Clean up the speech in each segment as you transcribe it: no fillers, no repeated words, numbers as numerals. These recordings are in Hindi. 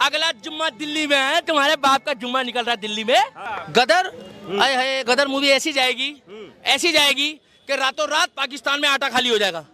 अगला जुम्मा दिल्ली में है, तुम्हारे बाप का जुम्मा निकल रहा है दिल्ली में। गदर, आए हाय, गदर मूवी ऐसी जाएगी कि रातों रात पाकिस्तान में आटा खाली हो जाएगा।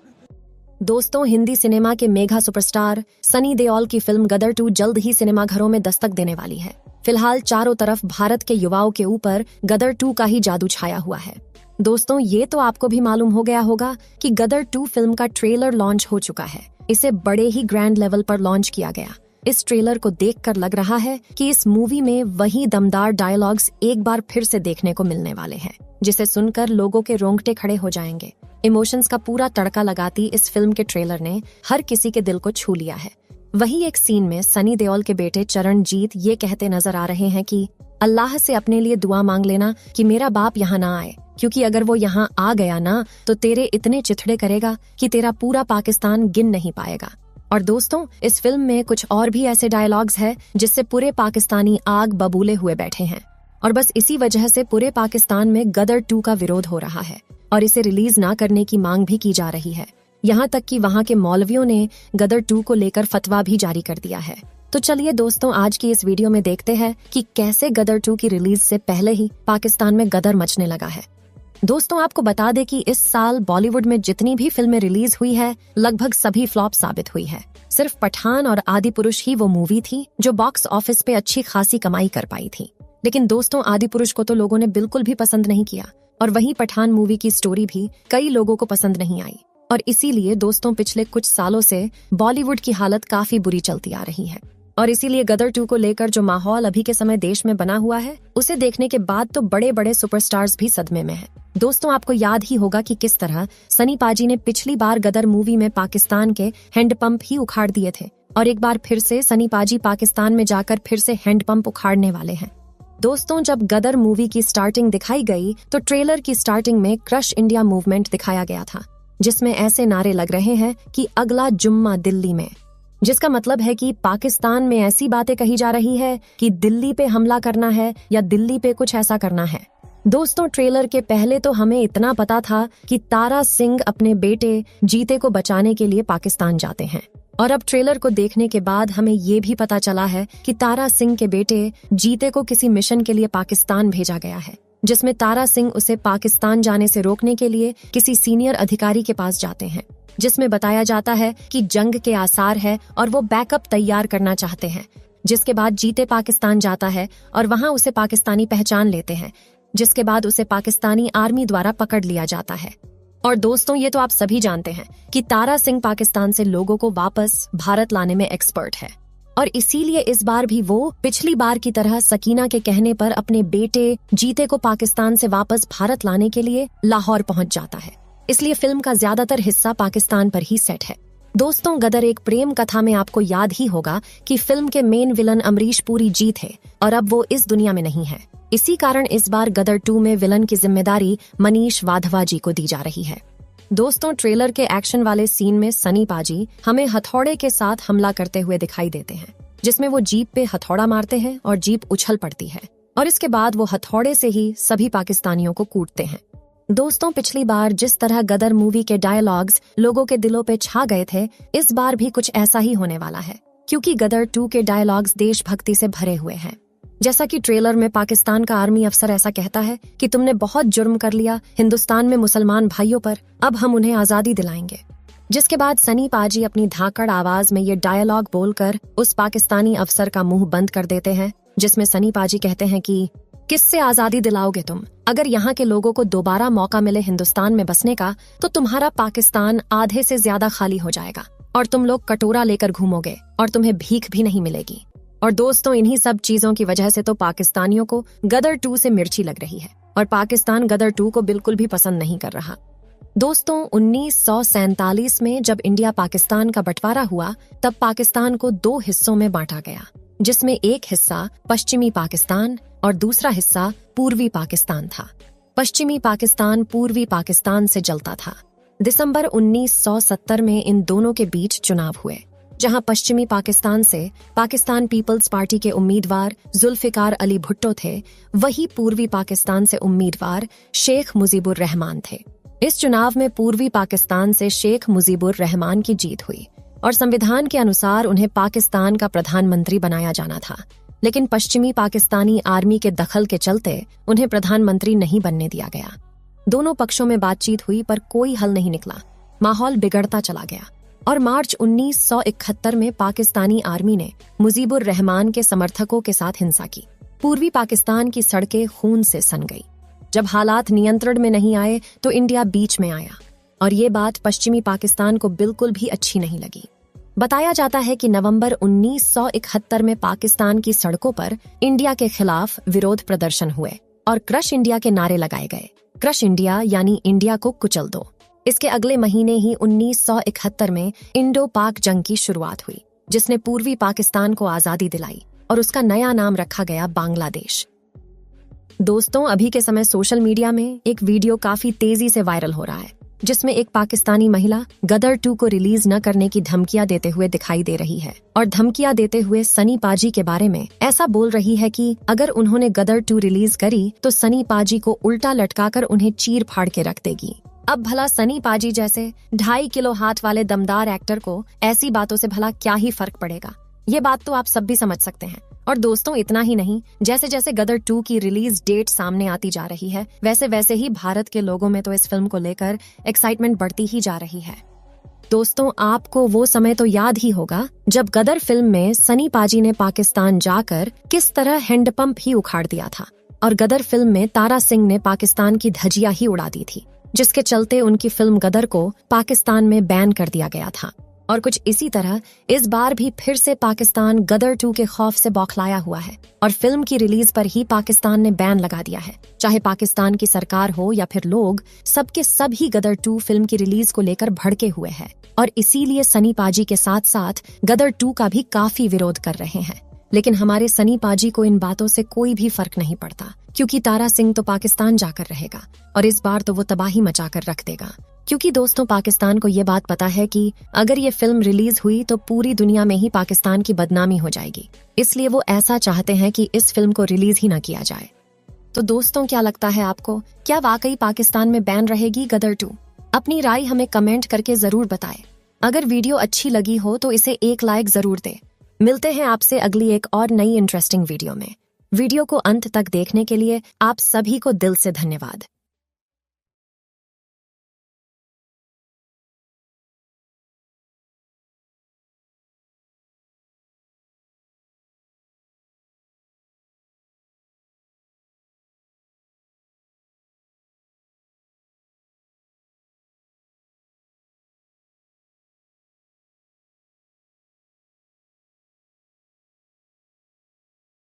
दोस्तों, हिंदी सिनेमा के मेगा सुपरस्टार सनी देओल की फिल्म गदर 2 जल्द ही सिनेमाघरों में दस्तक देने वाली है। फिलहाल चारों तरफ भारत के युवाओं के ऊपर गदर 2 का ही जादू छाया हुआ है। दोस्तों, ये तो आपको भी मालूम हो गया होगा कि गदर 2 फिल्म का ट्रेलर लॉन्च हो चुका है। इसे बड़े ही ग्रैंड लेवल पर लॉन्च किया गया। इस ट्रेलर को देखकर लग रहा है कि इस मूवी में वही दमदार डायलॉग्स एक बार फिर से देखने को मिलने वाले हैं, जिसे सुनकर लोगों के रोंगटे खड़े हो जाएंगे। इमोशंस का पूरा तड़का लगाती इस फिल्म के ट्रेलर ने हर किसी के दिल को छू लिया है। वही एक सीन में सनी देओल के बेटे चरणजीत ये कहते नजर आ रहे हैं कि अल्लाह से अपने लिए दुआ मांग लेना कि मेरा बाप यहाँ ना आए, क्योंकि अगर वो यहाँ आ गया ना तो तेरे इतने चिथड़े करेगा कि तेरा पूरा पाकिस्तान गिन नहीं पाएगा। और दोस्तों, इस फिल्म में कुछ और भी ऐसे डायलॉग्स हैं जिससे पूरे पाकिस्तानी आग बबूले हुए बैठे हैं। और बस इसी वजह से पूरे पाकिस्तान में गदर 2 का विरोध हो रहा है और इसे रिलीज ना करने की मांग भी की जा रही है। यहाँ तक कि वहाँ के मौलवियों ने गदर 2 को लेकर फतवा भी जारी कर दिया है। तो चलिए दोस्तों, आज की इस वीडियो में देखते हैं कि कैसे गदर 2 की रिलीज से पहले ही पाकिस्तान में गदर मचने लगा है। दोस्तों, आपको बता दें कि इस साल बॉलीवुड में जितनी भी फिल्में रिलीज हुई है, लगभग सभी फ्लॉप साबित हुई है। सिर्फ पठान और आदि पुरुष ही वो मूवी थी जो बॉक्स ऑफिस पे अच्छी खासी कमाई कर पाई थी। लेकिन दोस्तों, आदि पुरुष को तो लोगों ने बिल्कुल भी पसंद नहीं किया और वहीं पठान मूवी की स्टोरी भी कई लोगों को पसंद नहीं आई। और इसीलिए दोस्तों, पिछले कुछ सालों से बॉलीवुड की हालत काफी बुरी चलती आ रही है। और इसीलिए गदर 2 को लेकर जो माहौल अभी के समय देश में बना हुआ है, उसे देखने के बाद तो बड़े बड़े सुपरस्टार्स भी सदमे में हैं। दोस्तों, आपको याद ही होगा कि किस तरह सनी पाजी ने पिछली बार गदर मूवी में पाकिस्तान के हैंडपंप ही उखाड़ दिए थे और एक बार फिर से सनी पाजी पाकिस्तान में जाकर फिर से हैंडपंप उखाड़ने वाले हैं। दोस्तों, जब गदर मूवी की स्टार्टिंग दिखाई गई तो ट्रेलर की स्टार्टिंग में क्रश इंडिया मूवमेंट दिखाया गया था, जिसमें ऐसे नारे लग रहे हैं कि अगला जुम्मा दिल्ली में, जिसका मतलब है कि पाकिस्तान में ऐसी बातें कही जा रही है कि दिल्ली पे हमला करना है या दिल्ली पे कुछ ऐसा करना है। दोस्तों, ट्रेलर के पहले तो हमें इतना पता था कि तारा सिंह अपने बेटे जीते को बचाने के लिए पाकिस्तान जाते हैं, और अब ट्रेलर को देखने के बाद हमें ये भी पता चला है कि तारा सिंह के बेटे जीते को किसी मिशन के लिए पाकिस्तान भेजा गया है, जिसमें तारा सिंह उसे पाकिस्तान जाने से रोकने के लिए किसी सीनियर अधिकारी के पास जाते हैं, जिसमें बताया जाता है कि जंग के आसार है और वो बैकअप तैयार करना चाहते हैं। जिसके बाद जीते पाकिस्तान जाता है और वहाँ उसे पाकिस्तानी पहचान लेते हैं, जिसके बाद उसे पाकिस्तानी आर्मी द्वारा पकड़ लिया जाता है। और दोस्तों, ये तो आप सभी जानते हैं कि तारा सिंह पाकिस्तान से लोगों को वापस भारत लाने में एक्सपर्ट है, और इसीलिए इस बार भी वो पिछली बार की तरह सकीना के कहने पर अपने बेटे जीते को पाकिस्तान से वापस भारत लाने के लिए लाहौर पहुंच जाता है। इसलिए फिल्म का ज्यादातर हिस्सा पाकिस्तान पर ही सेट है। दोस्तों, गदर एक प्रेम कथा में आपको याद ही होगा कि फिल्म के मेन विलन अमरीश पुरी जी थे और अब वो इस दुनिया में नहीं है। इसी कारण इस बार गदर 2 में विलन की जिम्मेदारी मनीष वाधवा जी को दी जा रही है। दोस्तों, ट्रेलर के एक्शन वाले सीन में सनी पाजी हमें हथौड़े के साथ हमला करते हुए दिखाई देते हैं, जिसमें वो जीप पे हथौड़ा मारते हैं और जीप उछल पड़ती है और इसके बाद वो हथौड़े से ही सभी पाकिस्तानियों को कूटते हैं। दोस्तों, पिछली बार जिस तरह गदर मूवी के डायलॉग्स लोगों के दिलों पे छा गए थे, इस बार भी कुछ ऐसा ही होने वाला है, क्योंकि गदर 2 के डायलॉग्स देशभक्ति से भरे हुए हैं। जैसा कि ट्रेलर में पाकिस्तान का आर्मी अफसर ऐसा कहता है कि तुमने बहुत जुर्म कर लिया हिंदुस्तान में मुसलमान भाइयों पर, अब हम उन्हें आजादी दिलाएंगे। जिसके बाद सनी पाजी अपनी धाकड़ आवाज में ये डायलॉग बोलकर उस पाकिस्तानी अफसर का मुंह बंद कर देते हैं, जिसमें सनी पाजी कहते हैं कि किससे आजादी दिलाओगे तुम? अगर यहाँ के लोगों को दोबारा मौका मिले हिंदुस्तान में बसने का, तो तुम्हारा पाकिस्तान आधे से ज्यादा खाली हो जाएगा और तुम लोग कटोरा लेकर घूमोगे और तुम्हें भीख भी नहीं मिलेगी। और दोस्तों, इन्हीं सब चीजों की वजह से तो पाकिस्तानियों को गदर 2 से मिर्ची लग रही है और पाकिस्तान गदर 2 को बिल्कुल भी पसंद नहीं कर रहा। दोस्तों, 1947 में जब इंडिया पाकिस्तान का बंटवारा हुआ, तब पाकिस्तान को 2 हिस्सों में बांटा गया, जिसमें एक हिस्सा पश्चिमी पाकिस्तान और दूसरा हिस्सा पूर्वी पाकिस्तान था। पश्चिमी पाकिस्तान पूर्वी पाकिस्तान से जलता था। दिसंबर 1970 में इन दोनों के बीच चुनाव हुए, जहां पश्चिमी पाकिस्तान से पाकिस्तान पीपल्स पार्टी के उम्मीदवार जुल्फिकार अली भुट्टो थे, वही पूर्वी पाकिस्तान से उम्मीदवार शेख मुजीबुर रहमान थे। इस चुनाव में पूर्वी पाकिस्तान से शेख मुजीबुर रहमान की जीत हुई और संविधान के अनुसार उन्हें पाकिस्तान का प्रधानमंत्री बनाया जाना था। लेकिन पश्चिमी पाकिस्तानी आर्मी के दखल के चलते उन्हें प्रधानमंत्री नहीं बनने दिया गया। दोनों पक्षों में बातचीत हुई पर कोई हल नहीं निकला। माहौल बिगड़ता चला गया और मार्च 1971 में पाकिस्तानी आर्मी ने मुजीबुर रहमान के समर्थकों के साथ हिंसा की। पूर्वी पाकिस्तान की सड़कें खून से सन गई। जब हालात नियंत्रण में नहीं आए तो इंडिया बीच में आया और ये बात पश्चिमी पाकिस्तान को बिल्कुल भी अच्छी नहीं लगी। बताया जाता है कि नवंबर 1971 में पाकिस्तान की सड़कों पर इंडिया के खिलाफ विरोध प्रदर्शन हुए और क्रश इंडिया के नारे लगाए गए। क्रश इंडिया यानी इंडिया को कुचल दो। इसके अगले महीने ही 1971 में इंडो पाक जंग की शुरुआत हुई, जिसने पूर्वी पाकिस्तान को आजादी दिलाई और उसका नया नाम रखा गया बांग्लादेश। दोस्तों, अभी के समय सोशल मीडिया में एक वीडियो काफी तेजी से वायरल हो रहा है, जिसमें एक पाकिस्तानी महिला गदर 2 को रिलीज न करने की धमकियां देते हुए दिखाई दे रही है और धमकियां देते हुए सनी पाजी के बारे में ऐसा बोल रही है कि अगर उन्होंने गदर 2 रिलीज करी तो सनी पाजी को उल्टा लटकाकर उन्हें चीर फाड़ के रख देगी। अब भला सनी पाजी जैसे 2.5 किलो हाथ वाले दमदार एक्टर को ऐसी बातों से भला क्या ही फर्क पड़ेगा। ये बात तो आप सब भी समझ सकते हैं। और दोस्तों, इतना ही नहीं, जैसे जैसे गदर 2 की रिलीज डेट सामने आती जा रही है, वैसे वैसे ही भारत के लोगों में तो इस फिल्म को लेकर एक्साइटमेंट बढ़ती ही जा रही है। दोस्तों, आपको वो समय तो याद ही होगा जब गदर फिल्म में सनी पाजी ने पाकिस्तान जाकर किस तरह हैंडपंप ही उखाड़ दिया था और गदर फिल्म में तारा सिंह ने पाकिस्तान की धजिया ही उड़ा दी थी, जिसके चलते उनकी फिल्म गदर को पाकिस्तान में बैन कर दिया गया था। और कुछ इसी तरह इस बार भी फिर से पाकिस्तान गदर 2 के खौफ से बौखलाया हुआ है और फिल्म की रिलीज पर ही पाकिस्तान ने बैन लगा दिया है। चाहे पाकिस्तान की सरकार हो या फिर लोग, सबके सब ही गदर 2 फिल्म की रिलीज को लेकर भड़के हुए हैं और इसीलिए सनी पाजी के साथ साथ गदर 2 का भी काफी विरोध कर रहे हैं। लेकिन हमारे सनी पाजी को इन बातों से कोई भी फर्क नहीं पड़ता, क्योंकि तारा सिंह तो पाकिस्तान जाकर रहेगा और इस बार तो वो तबाही मचाकर रख देगा। क्योंकि दोस्तों, पाकिस्तान को ये बात पता है कि अगर ये फिल्म रिलीज हुई तो पूरी दुनिया में ही पाकिस्तान की बदनामी हो जाएगी, इसलिए वो ऐसा चाहते हैं कि इस फिल्म को रिलीज ही ना किया जाए। तो दोस्तों, क्या लगता है आपको, क्या वाकई पाकिस्तान में बैन रहेगी गदर 2? अपनी राय हमें कमेंट करके जरूर बताएं। अगर वीडियो अच्छी लगी हो तो इसे एक लाइक जरूर दें। मिलते हैं आपसे अगली एक और नई इंटरेस्टिंग वीडियो में। वीडियो को अंत तक देखने के लिए आप सभी को दिल से धन्यवाद।